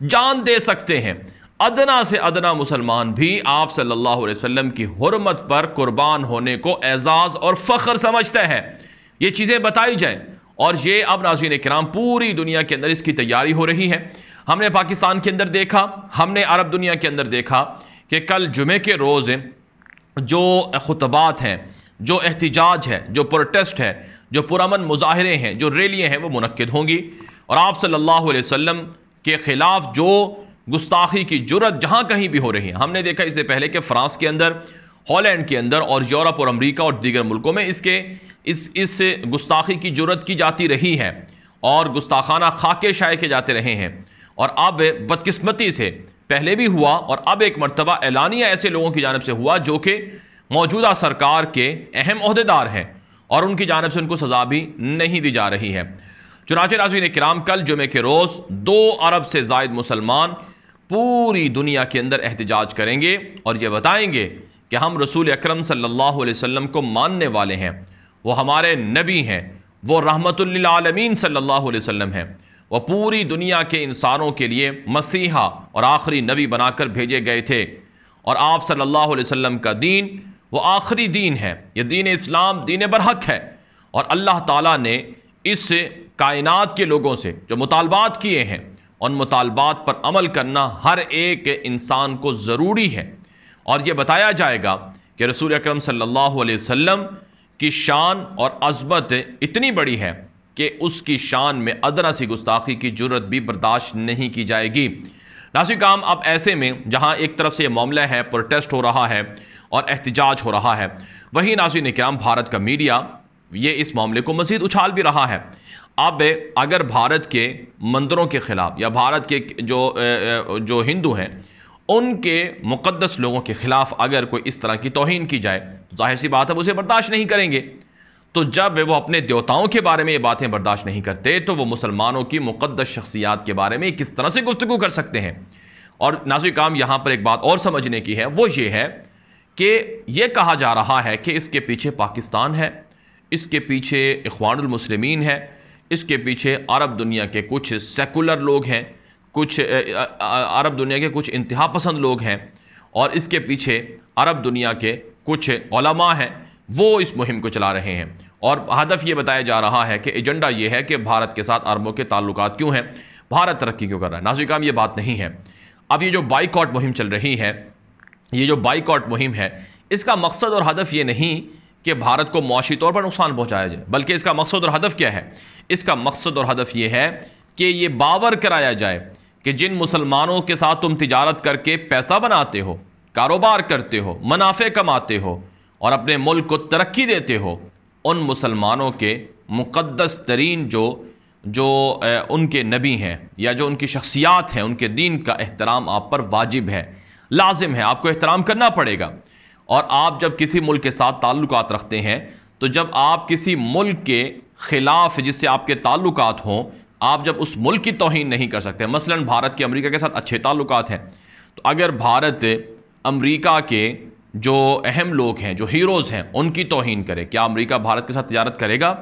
جان دے سکتے ہیں۔ ادنا سے ادنا مسلمان بھی آپ صلی اللہ علیہ وسلم کی حرمت پر قربان ہونے کو اعزاز اور فخر سمجھتا ہے۔ یہ چیزیں بتائی جائیں، اور یہ اب ناظرین کرام پوری دنیا کے اندر اس کی تیاری ہو رہی ہے۔ ہم نے پاکستان کے اندر دیکھا، ہم نے عرب دنیا کے اندر دیکھا کہ کل جمعے کے روز جو خطبات ہیں، جو احتجاج ہے، جو پروٹیسٹ ہے، جو پرامن مظاہرے ہیں، جو ریلیاں ہیں، وہ منعقد ہوں گی، اور آپ صلی اللہ علیہ وسلم کے خلاف جو گستاخی کی جرت جہاں کہیں بھی ہو رہی ہے۔ ہم نے دیکھا اس سے پہلے کہ فرانس کے اندر، ہالینڈ کے اندر، اور یورپ اور امریکہ اور دیگر ملکوں میں اس گستاخی کی جرت کی جاتی رہی ہے، اور گستاخانہ خاکے شائع کے جاتے رہے ہیں، اور اب بدقسمتی سے پہلے بھی ہوا، اور اب ایک مرتبہ اعلانیہ ایسے لوگوں کی جانب سے ہوا جو کہ موجودہ سرکار کے اہم عہدیدار ہیں، اور ان کی جانب سے ان کو سزا بھی نہیں دی جا رہی ہے۔ چنانچہ ناظرین کرام کل جمعے کے روز 2 ارب سے زائد مسلمان پوری دنیا کے اندر احتجاج کریں گے، اور یہ بتائیں گے کہ ہم رسول اکرم صلی اللہ علیہ وسلم کو ماننے والے ہیں، وہ ہمارے نبی ہیں، وہ رحمت للعالمین صلی اللہ علیہ وسلم ہیں، وہ پوری دنیا کے انسانوں کے لیے مسیحا اور آخری نبی بنا کر بھیجے گئے تھے، اور آپ صلی اللہ علیہ وسلم کا دین وہ آخری دین ہے، یہ دین اسلام دین برحق ہے، اور اللہ تعالیٰ نے اس کائنات کے لوگوں سے جو مطالبات کیے ہیں، ان مطالبات پر عمل کرنا ہر ایک انسان کو ضروری ہے۔ اور یہ بتایا جائے گا کہ رسول اکرم صلی اللہ علیہ وسلم کی شان اور عظمت اتنی بڑی ہے کہ اس کی شان میں ادنا سی گستاخی کی جرت بھی برداشت نہیں کی جائے گی۔ ناظرین کرام اب ایسے میں جہاں ایک طرف سے یہ معاملہ ہے، پروٹیسٹ ہو رہا ہے اور احتجاج ہو رہا ہے، وہی ناظرین کرام بھارت کا میڈیا یہ اس معاملے کو مزید اچھال بھی رہا ہے۔ اب اگر بھارت کے مندروں کے خلاف یا بھارت کے جو ہندو ہیں ان کے مقدس لوگوں کے خلاف اگر کوئی اس طرح کی توہین کی جائے تو ظاہر سی بات ہے وہ اسے برداشت نہیں کریں گے۔ تو جب وہ اپنے دیوتاؤں کے بارے میں یہ باتیں برداشت نہیں کرتے تو وہ مسلمانوں کی مقدس شخصیات کے بارے میں کس طرح سے گفتگو کر سکتے ہیں؟ اور ناظرین کرام یہاں پر ایک بات اور سمجھنے کی ہے، وہ یہ ہے کہ یہ کہا جا رہا ہے کہ اس کے پیچھے پاکستان ہے، اس کے پیچھے اخوان المسلمین ہے، اس کے پیچھے عرب دنیا کے کچھ سیکولر لوگ ہیں، کچھ عرب دنیا کے کچھ انتہا پسند لوگ ہیں، اور اس کے پیچھے عرب دنیا کے کچھ علماء ہیں، وہ اس مہم کو چلا رہے ہیں، اور ہدف یہ بتایا جا رہا ہے کہ ایجنڈا یہ ہے کہ بھارت کے ساتھ عربوں کے تعلقات کیوں ہیں، بھارت ترقی کیوں کر رہا ہے۔ ناظرین کرام یہ بات نہیں ہے۔ اب یہ جو بائیکاٹ مہم چل رہی ہے، یہ جو بائیکاٹ مہم ہے، اس کا مقصد اور ہدف یہ نہیں کہ بھارت کو معاشی طور پر نقصان پہنچایا جائے، بلکہ اس کا مقصد اور ہدف کیا ہے؟ اس کا مقصد اور ہدف یہ ہے کہ یہ باور کرایا جائے کہ جن مسلمانوں کے ساتھ تم تجارت کر کے پیسہ بناتے ہو، کاروبار کرتے ہو، منافع کماتے ہو اور اپنے ملک کو ترقی دیتے ہو، ان مسلمانوں کے مقدس ترین جو ان کے نبی ہیں یا جو ان کی شخصیات ہیں، ان کے دین کا احترام آپ پر واجب ہے، لازم ہے، آپ کو احترام کرنا پڑے گا۔ اور آپ جب کسی ملک کے ساتھ تعلقات رکھتے ہیں تو جب آپ کسی ملک کے خلاف جس سے آپ کے تعلقات ہوں، آپ جب اس ملک کی توہین نہیں کر سکتے، مثلا بھارت کے امریکہ کے ساتھ اچھے تعلقات ہیں، تو اگر بھارت امریکہ کے جو اہم لوگ ہیں، جو ہیروز ہیں، ان کی توہین کرے، کیا امریکہ بھارت کے ساتھ تجارت کرے گا؟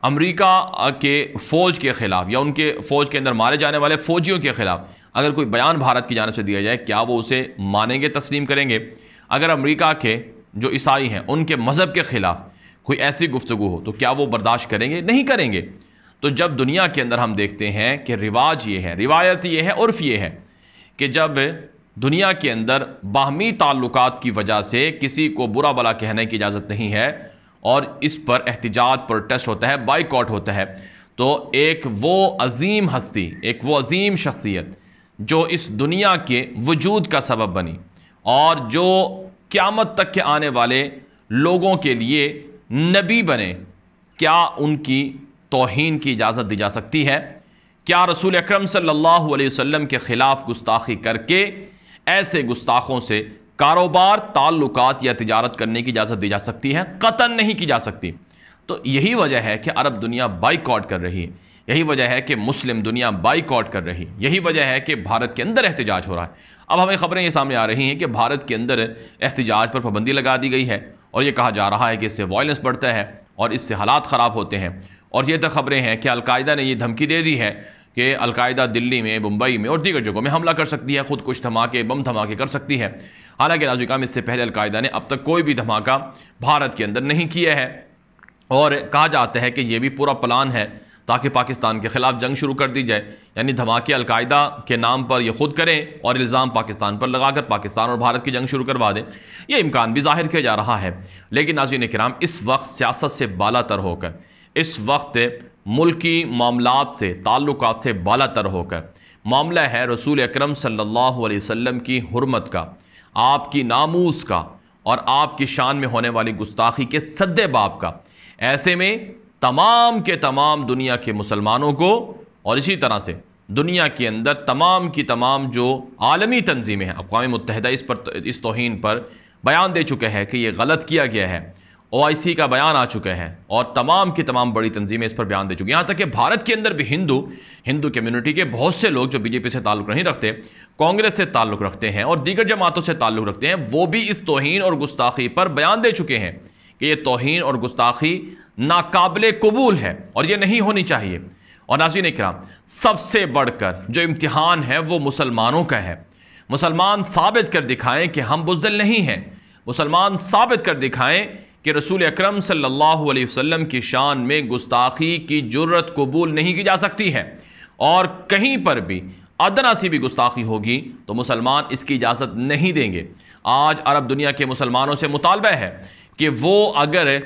امریکہ کے فوج کے خلاف یا ان کے فوج کے اندر مارے جانے والے فوجیوں کے خلاف اگر کوئی بیان بھارت کی جانب سے دیا جائے، کیا وہ اسے مانیں گے، تسلیم کریں گے؟ اگر امریکہ کے جو عیسائی ہیں ان کے مذہب کے خلاف کوئی ایسی گفتگو ہو تو کیا وہ برداشت کریں گے؟ نہیں کریں گے۔ تو جب دنیا کے اندر ہم دیکھتے ہیں کہ رواج یہ ہے، روایت یہ ہے، عرف یہ ہے کہ جب دنیا کے اندر باہمی تعلقات کی وجہ سے کسی کو برا بلا کہنے کی اجازت نہیں ہے اور اس پر احتجاج، پروٹیسٹ ہوتا ہے، بائیکاٹ ہوتا ہے، تو ایک وہ عظیم ہستی، ایک وہ عظیم شخصیت جو اس دنیا کے وجود کا سبب بنی اور جو قیامت تک کے آنے والے لوگوں کے لیے نبی بنے، کیا ان کی توہین کی اجازت دی جا سکتی ہے؟ کیا رسول اکرم صلی اللہ علیہ وسلم کے خلاف گستاخی کر کے ایسے گستاخوں سے کاروبار، تعلقات یا تجارت کرنے کی اجازت دی جا سکتی ہے؟ قطعاً نہیں کی جا سکتی۔ تو یہی وجہ ہے کہ عرب دنیا بائیکاٹ کر رہی ہے، یہی وجہ ہے کہ مسلم دنیا بائیکاٹ کر رہی ہے، یہی وجہ ہے کہ بھارت کے اندر احتجاج ہو رہا ہے۔ اب ہمیں خبریں یہ سامنے آ رہی ہیں کہ بھارت کے اندر احتجاج پر پابندی لگا دی گئی ہے اور یہ کہا جا رہا ہے کہ اس سے وائلنس بڑھتا ہے اور اس سے حالات خراب ہوتے ہیں، اور یہ تو خبریں ہیں کہ القاعدہ نے یہ دھمکی دے دی ہے کہ القاعدہ دلی میں، ممبئی میں اور دیگر جگہوں میں حملہ کر سکتی ہے، خود کش دھماکے، بم دھماکے کر سکتی ہے۔ حالانکہ ناظرین کرام اس سے پہلے القاعدہ نے اب تک کوئی بھی دھماکہ بھارت کے اندر نہیں کیا ہے، اور کہا جاتا ہے کہ یہ بھی پورا پلان ہے تاکہ پاکستان کے خلاف جنگ شروع کر دی جائے، یعنی دھماکے القاعدہ کے نام پر یہ خود کریں اور الزام پاکستان پر لگا کر پاکستان اور بھارت کی جنگ شروع کروا دیں۔ یہ امکان بھی ظاہر کیا جا رہا ہے، لیکن ناظرین کرام اس وقت سیاست سے بالا تر ہو کر، اس وقت ملکی معاملات سے، تعلقات سے بالا تر ہو کر معاملہ ہے رسول اکرم صلی اللہ علیہ وسلم کی حرمت کا، آپ کی ناموس کا اور آپ کی شان میں ہونے والی گستاخی کے سد باب کا۔ ایسے میں تمام کے تمام دنیا کے مسلمانوں کو، اور اسی طرح سے دنیا کے اندر تمام کی تمام جو عالمی تنظیمیں ہیں، اقوام متحدہ اس توہین پر بیان دے چکے ہیں کہ یہ غلط کیا گیا ہے، OIC کا بیان آ چکا ہے، اور تمام کی تمام بڑی تنظیمیں اس پر بیان دے چکی ہیں۔ یہاں تک کہ بھارت کے اندر بھی ہندو کمیونٹی کے بہت سے لوگ جو BJP سے تعلق نہیں رکھتے، کانگریس سے تعلق رکھتے ہیں اور دیگر جماعتوں سے تعلق رکھتے ہیں، وہ بھی اس توہین اور گستاخی پر بیان دے چکے ہیں کہ یہ توہین اور گستاخی ناقابل قبول ہے اور یہ نہیں ہونی چاہیے۔ اور ناظرین اکرام، سب سے بڑھ کر جو امتحان ہے وہ مسلمانوں کا ہے۔ مسلمان ثابت کر دکھائیں کہ ہم بزدل نہیں ہیں، مسلمان ثابت کر دکھائیں کہ رسول اکرم صلی اللہ علیہ وسلم کی شان میں گستاخی کی جرت قبول نہیں کی جا سکتی ہے، اور کہیں پر بھی ادنا سی بھی گستاخی ہوگی تو مسلمان اس کی اجازت نہیں دیں گے۔ آج عرب دنیا کے مسلمانوں سے مطالبہ ہے کہ وہ اگر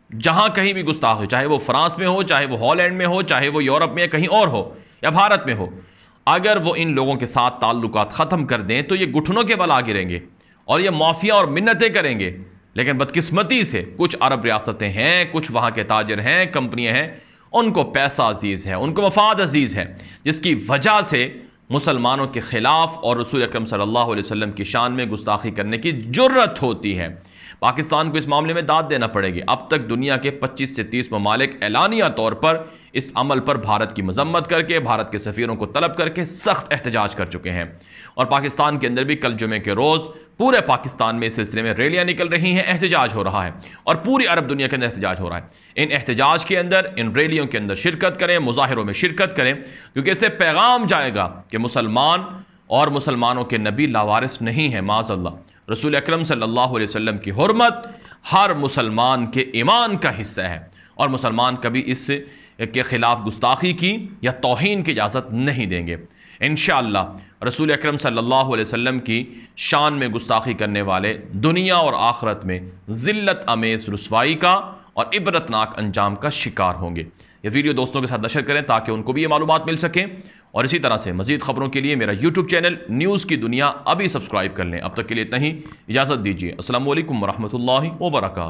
جہاں کہیں بھی گستاخی، چاہے وہ فرانس میں ہو، چاہے وہ ہالینڈ میں ہو، چاہے وہ یورپ میں کہیں اور ہو یا بھارت میں ہو، اگر وہ ان لوگوں کے ساتھ تعلقات ختم کر دیں تو یہ گھٹنوں کے بل آگے رہیں گے اور یہ معافیاں اور منتیں کریں گے۔ لیکن بدقسمتی سے کچھ عرب ریاستیں ہیں، کچھ وہاں کے تاجر ہیں، کمپنیاں ہیں، ان کو پیسہ عزیز ہے، ان کو مفاد عزیز ہے، جس کی وجہ سے مسلمانوں کے خلاف اور رسول اکرم صلی اللہ علیہ وسلم کی شان میں گستاخی کرنے کی جرت ہوتی ہے۔ پاکستان کو اس معاملے میں داد دینا پڑے گی۔ اب تک دنیا کے 25 سے 30 ممالک اعلانیہ طور پر اس عمل پر بھارت کی مذمت کر کے، بھارت کے سفیروں کو طلب کر کے سخت احتجاج کر چکے ہیں، اور پاکستان کے اندر بھی کل جمعے کے روز پورے پاکستان میں اس سلسلے میں ریلیاں نکل رہی ہیں، احتجاج ہو رہا ہے، اور پوری عرب دنیا کے اندر احتجاج ہو رہا ہے۔ ان احتجاج کے اندر، ان ریلیوں کے اندر شرکت کریں، مظاہروں میں شرکت کریں، کیونکہ اس سے پیغام جائے گا کہ مسلمان اور مسلمانوں کے نبی لاوارث نہیں ہیں، معاذ اللہ۔ رسول اکرم صلی اللہ علیہ وسلم کی حرمت ہر مسلمان کے ایمان کا حصہ ہے، اور مسلمان کبھی اس کے خلاف گستاخی کی یا توہین کی اجازت نہیں دیں گے۔ انشاءاللہ رسول اکرم صلی اللہ علیہ وسلم کی شان میں گستاخی کرنے والے دنیا اور آخرت میں ذلت امیز رسوائی کا اور عبرتناک انجام کا شکار ہوں گے۔ یہ ویڈیو دوستوں کے ساتھ نشر کریں تاکہ ان کو بھی یہ معلومات مل سکیں، اور اسی طرح سے مزید خبروں کے لیے میرا YouTube چینل نیوز کی دنیا ابھی سبسکرائب کر لیں۔ اب تک کے لیے اتنا ہی، اجازت دیجیے۔ السلام علیکم ورحمۃ اللہ وبرکاتہ۔